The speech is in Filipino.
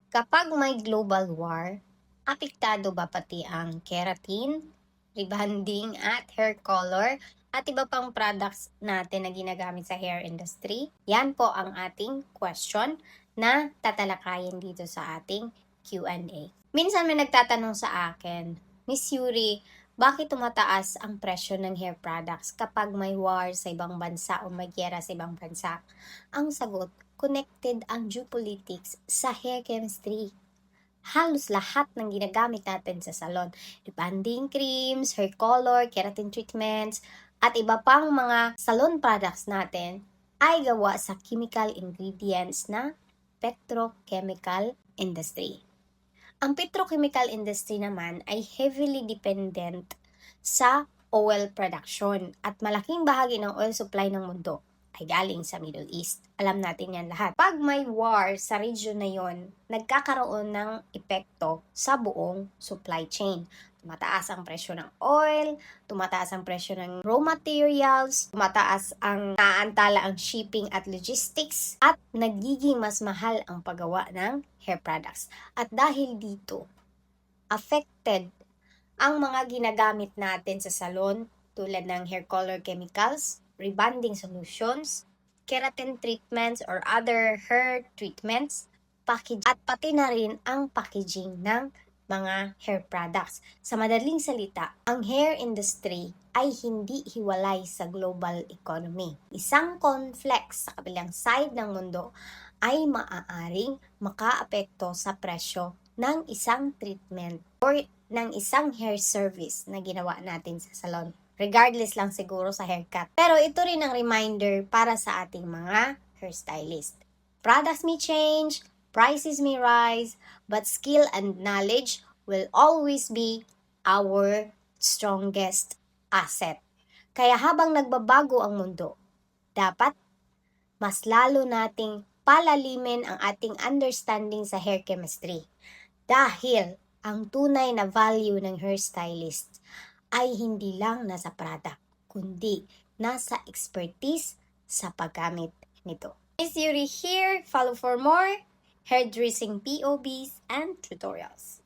Kapag may global war, apektado ba pati ang keratin, rebonding at hair color at iba pang products natin na ginagamit sa hair industry? Yan po ang ating question na tatalakayin dito sa ating Q&A. Minsan may nagtatanong sa akin, Miss Yuri, bakit tumataas ang presyo ng hair products kapag may war sa ibang bansa o may giyera sa ibang bansa? Ang sagot, connected ang geopolitics sa hair chemistry. Halos lahat ng ginagamit natin sa salon, rebonding creams, hair color, keratin treatments, at iba pang mga salon products natin ay gawa sa chemical ingredients na petrochemical industry. Ang petrochemical industry naman ay heavily dependent sa oil production at malaking bahagi ng oil supply ng mundo ay galing sa Middle East. Alam natin yan lahat. Pag may war sa region na yon, nagkakaroon ng epekto sa buong supply chain. Tumataas ang presyo ng oil, tumataas ang presyo ng raw materials, tumataas ang naantala ang shipping at logistics, at nagiging mas mahal ang paggawa ng hair products. At dahil dito, affected ang mga ginagamit natin sa salon tulad ng hair color chemicals, rebonding solutions, keratin treatments or other hair treatments, package, at pati na rin ang packaging ng mga hair products. Sa madaling salita, ang hair industry ay hindi hiwalay sa global economy. Isang conflict sa kabilang side ng mundo ay maaaring makaapekto sa presyo ng isang treatment or ng isang hair service na ginawa natin sa salon. Regardless lang siguro sa haircut. Pero ito rin ang reminder para sa ating mga hairstylist. Products may change, prices may rise, but skill and knowledge will always be our strongest asset. Kaya habang nagbabago ang mundo, dapat mas lalo nating palalimin ang ating understanding sa hair chemistry. Dahil ang tunay na value ng hairstylist ay hindi lang nasa product, kundi nasa expertise sa paggamit nito. Miss Yuri here. Follow for more hairdressing POVs and tutorials.